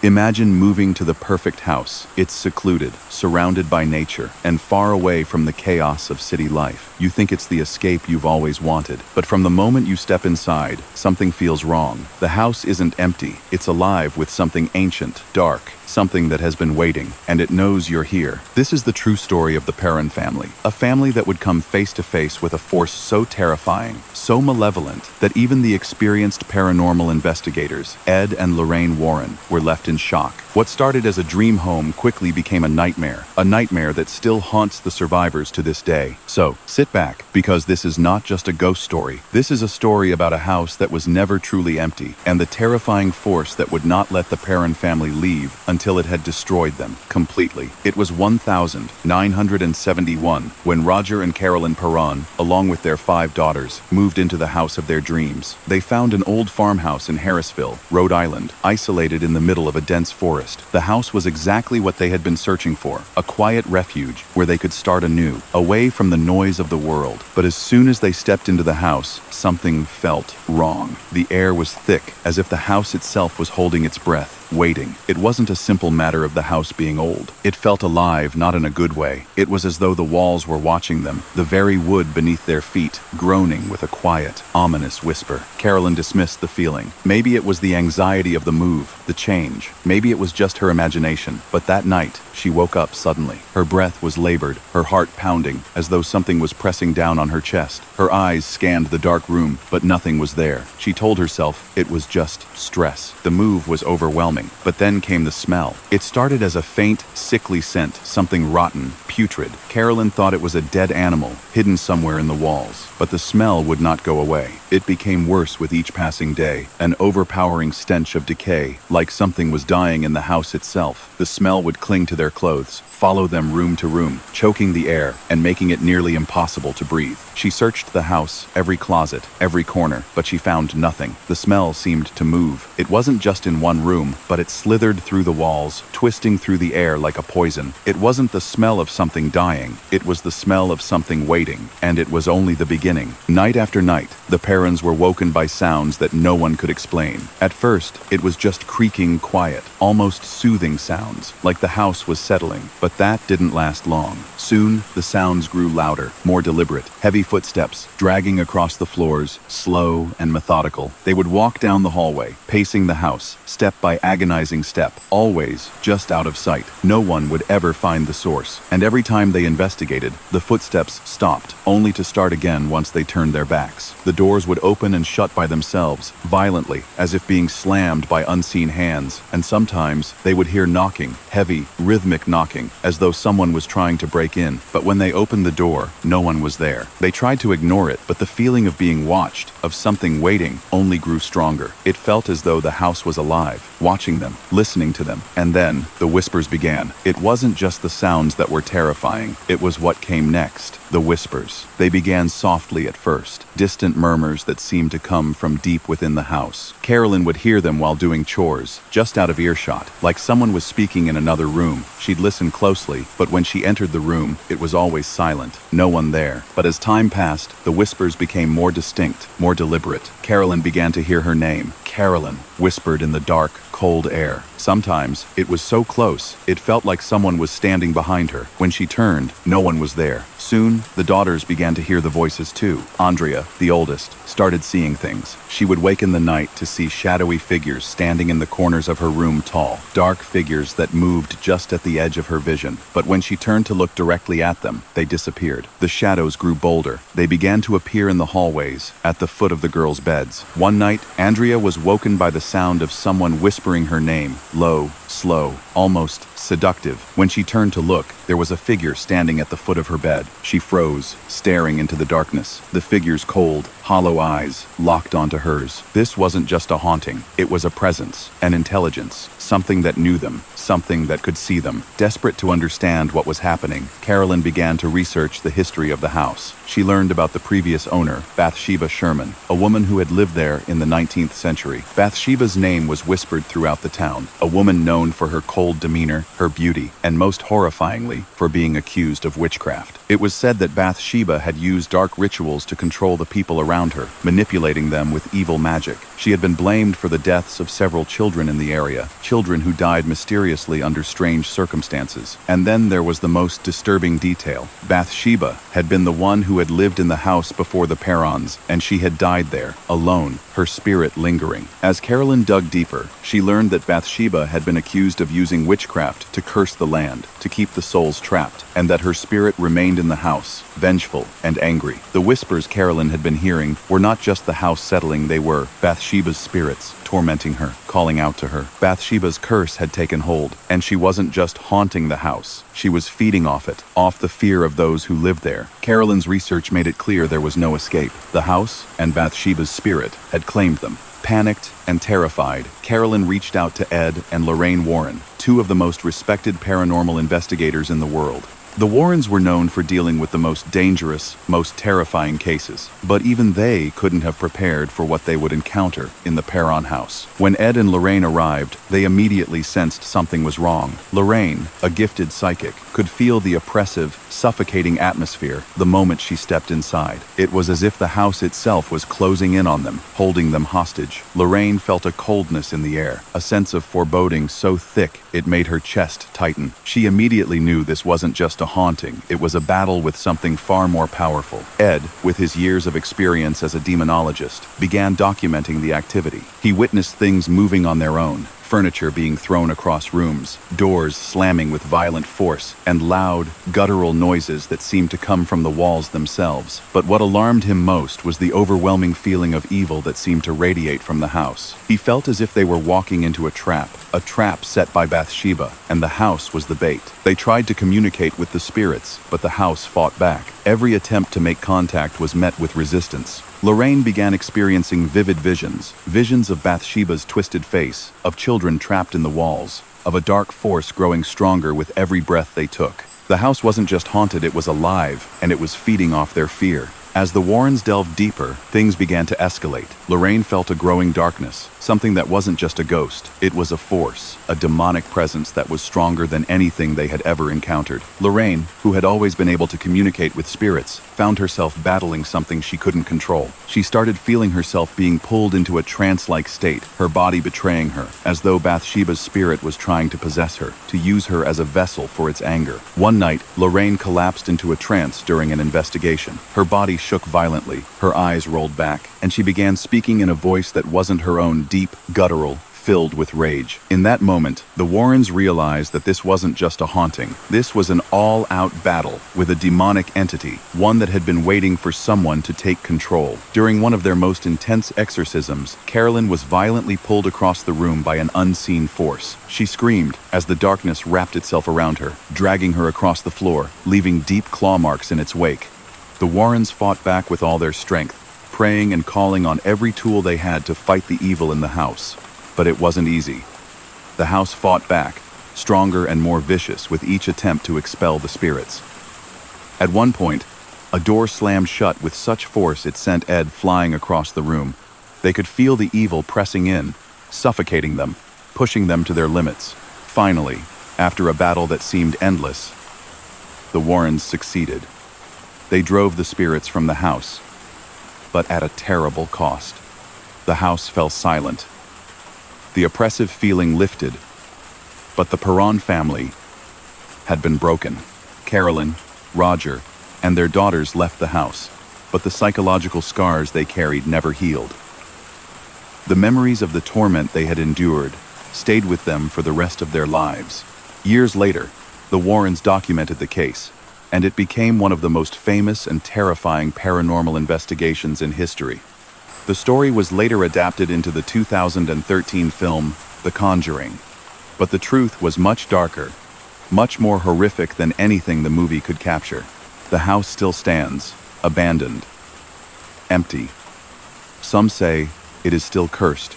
Imagine moving to the perfect house. It's secluded, surrounded by nature, and far away from the chaos of city life. You think it's the escape you've always wanted, but from the moment you step inside, something feels wrong. The house isn't empty, it's alive with something ancient, dark, something that has been waiting, and it knows you're here. This is the true story of the Perron family, a family that would come face to face with a force so terrifying, so malevolent, that even the experienced paranormal investigators, Ed and Lorraine Warren, were left in shock. What started as a dream home quickly became a nightmare that still haunts the survivors to this day. So, sit back, because this is not just a ghost story. This is a story about a house that was never truly empty, and the terrifying force that would not let the Perron family leave until it had destroyed them completely. It was 1971 when Roger and Carolyn Perron, along with their 5 daughters, moved into the house of their dreams. They found an old farmhouse in Harrisville, Rhode Island, isolated in the middle of a dense forest. The house was exactly what they had been searching for, a quiet refuge where they could start anew, away from the noise of the world. But as soon as they stepped into the house, something felt wrong. The air was thick, as if the house itself was holding its breath, waiting. It wasn't a simple matter of the house being old. It felt alive, not in a good way. It was as though the walls were watching them, the very wood beneath their feet, groaning with a quiet, ominous whisper. Carolyn dismissed the feeling. Maybe it was the anxiety of the move, the change. Maybe it was just her imagination. But that night, she woke up suddenly. Her breath was labored, her heart pounding, as though something was pressing down on her chest. Her eyes scanned the dark room, but nothing was there. She told herself it was just stress. The move was overwhelming. But then came the smell. It started as a faint, sickly scent, something rotten, putrid. Carolyn thought it was a dead animal, hidden somewhere in the walls. But the smell would not go away. It became worse with each passing day, an overpowering stench of decay, like something was dying in the house itself. The smell would cling to their clothes, follow them room to room, choking the air and making it nearly impossible to breathe. She searched the house, every closet, every corner, but she found nothing. The smell seemed to move. It wasn't just in one room, but it slithered through the walls, twisting through the air like a poison. It wasn't the smell of something dying. It was the smell of something waiting, and it was only the beginning. Night after night, the Perrons were woken by sounds that no one could explain. At first, it was just creaking, quiet, almost soothing sounds, like the house was settling. But that didn't last long. Soon, the sounds grew louder, more deliberate. Heavy footsteps, dragging across the floors, slow and methodical. They would walk down the hallway, pacing the house, step by agonizing step, always just out of sight. No one would ever find the source. And every time they investigated, the footsteps stopped, only to start again once they turned their backs. The doors would open and shut by themselves, violently, as if being slammed by unseen hands. And sometimes, they would hear knocking, heavy, rhythmic knocking, as though someone was trying to break in. But when they opened the door, no one was there. They tried to ignore it, but the feeling of being watched, of something waiting, only grew stronger. It felt as though the house was alive, watching them, listening to them. And then, the whispers began. It wasn't just the sounds that were terrifying. It was what came next. The whispers. They began softly at first, distant murmurs that seemed to come from deep within the house. Carolyn would hear them while doing chores, just out of earshot, like someone was speaking in another room. She'd listen closely, but when she entered the room, it was always silent. No one there. But as time passed, the whispers became more distinct, more deliberate. Carolyn began to hear her name. Carolyn, whispered in the dark, cold air. Sometimes, it was so close, it felt like someone was standing behind her. When she turned, no one was there. Soon, the daughters began to hear the voices too. Andrea, the oldest, started seeing things. She would wake in the night to see shadowy figures standing in the corners of her room, tall, dark figures that moved just at the edge of her vision. But when she turned to look directly at them, they disappeared. The shadows grew bolder. They began to appear in the hallways, at the foot of the girls' beds. One night, Andrea was woken by the sound of someone whispering her name, low, slow, almost seductive. When she turned to look, there was a figure standing at the foot of her bed. She froze, staring into the darkness. The figure's cold, hollow eyes locked onto hers. This wasn't just a haunting. It was a presence, an intelligence, something that knew them, something that could see them. Desperate to understand what was happening, Carolyn began to research the history of the house. She learned about the previous owner, Bathsheba Sherman, a woman who had lived there in the 19th century. Bathsheba's name was whispered throughout the town, a woman known for her cold demeanor, her beauty, and most horrifyingly, for being accused of witchcraft. It was said that Bathsheba had used dark rituals to control the people around her, manipulating them with evil magic. She had been blamed for the deaths of several children in the area, children who died mysteriously under strange circumstances. And then there was the most disturbing detail. Bathsheba had been the one who had lived in the house before the Perrons, and she had died there, alone, her spirit lingering. As Carolyn dug deeper, she learned that Bathsheba had been accused of using witchcraft to curse the land, to keep the souls trapped, and that her spirit remained in the house, vengeful and angry. The whispers Carolyn had been hearing were not just the house settling, they were Bathsheba's spirits, tormenting her, calling out to her. Bathsheba's curse had taken hold, and she wasn't just haunting the house. She was feeding off it, off the fear of those who lived there. Carolyn's research made it clear there was no escape. The house and Bathsheba's spirit had claimed them. Panicked and terrified, Carolyn reached out to Ed and Lorraine Warren, two of the most respected paranormal investigators in the world. The Warrens were known for dealing with the most dangerous, most terrifying cases, but even they couldn't have prepared for what they would encounter in the Perron house. When Ed and Lorraine arrived, they immediately sensed something was wrong. Lorraine, a gifted psychic, could feel the oppressive, suffocating atmosphere the moment she stepped inside. It was as if the house itself was closing in on them, holding them hostage. Lorraine felt a coldness in the air, a sense of foreboding so thick it made her chest tighten. She immediately knew this wasn't just a haunting, it was a battle with something far more powerful. Ed, with his years of experience as a demonologist, began documenting the activity. He witnessed things moving on their own, furniture being thrown across rooms, doors slamming with violent force, and loud, guttural noises that seemed to come from the walls themselves. But what alarmed him most was the overwhelming feeling of evil that seemed to radiate from the house. He felt as if they were walking into a trap set by Bathsheba, and the house was the bait. They tried to communicate with the spirits, but the house fought back. Every attempt to make contact was met with resistance. Lorraine began experiencing vivid visions of Bathsheba's twisted face, of children trapped in the walls, of a dark force growing stronger with every breath they took. The house wasn't just haunted, it was alive, and it was feeding off their fear. As the Warrens delved deeper, things began to escalate. Lorraine felt a growing darkness, something that wasn't just a ghost. It was a force, a demonic presence that was stronger than anything they had ever encountered. Lorraine, who had always been able to communicate with spirits, found herself battling something she couldn't control. She started feeling herself being pulled into a trance-like state, her body betraying her, as though Bathsheba's spirit was trying to possess her, to use her as a vessel for its anger. One night, Lorraine collapsed into a trance during an investigation. Her body shook violently, her eyes rolled back, and she began speaking in a voice that wasn't her own, deep, guttural, filled with rage. In that moment, the Warrens realized that this wasn't just a haunting. This was an all-out battle with a demonic entity, one that had been waiting for someone to take control. During one of their most intense exorcisms, Carolyn was violently pulled across the room by an unseen force. She screamed as the darkness wrapped itself around her, dragging her across the floor, leaving deep claw marks in its wake. The Warrens fought back with all their strength, praying and calling on every tool they had to fight the evil in the house. But it wasn't easy. The house fought back, stronger and more vicious with each attempt to expel the spirits. At one point, a door slammed shut with such force it sent Ed flying across the room. They could feel the evil pressing in, suffocating them, pushing them to their limits. Finally, after a battle that seemed endless, the Warrens succeeded. They drove the spirits from the house, but at a terrible cost. The house fell silent. The oppressive feeling lifted, but the Perron family had been broken. Carolyn, Roger, and their daughters left the house, but the psychological scars they carried never healed. The memories of the torment they had endured stayed with them for the rest of their lives. Years later, the Warrens documented the case, and it became one of the most famous and terrifying paranormal investigations in history. The story was later adapted into the 2013 film, The Conjuring. But the truth was much darker, much more horrific than anything the movie could capture. The house still stands, abandoned, empty. Some say it is still cursed,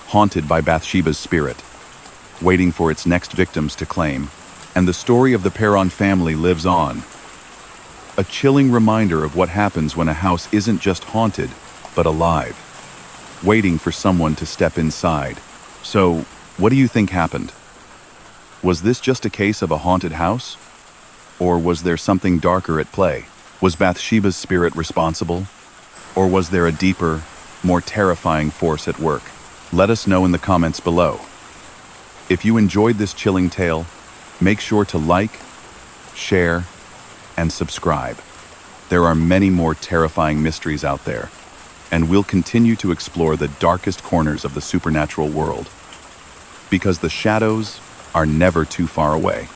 haunted by Bathsheba's spirit, waiting for its next victims to claim. And the story of the Perron family lives on. A chilling reminder of what happens when a house isn't just haunted, but alive, waiting for someone to step inside. So, what do you think happened? Was this just a case of a haunted house? Or was there something darker at play? Was Bathsheba's spirit responsible? Or was there a deeper, more terrifying force at work? Let us know in the comments below. If you enjoyed this chilling tale, make sure to like, share, and subscribe. There are many more terrifying mysteries out there, and we'll continue to explore the darkest corners of the supernatural world, because the shadows are never too far away.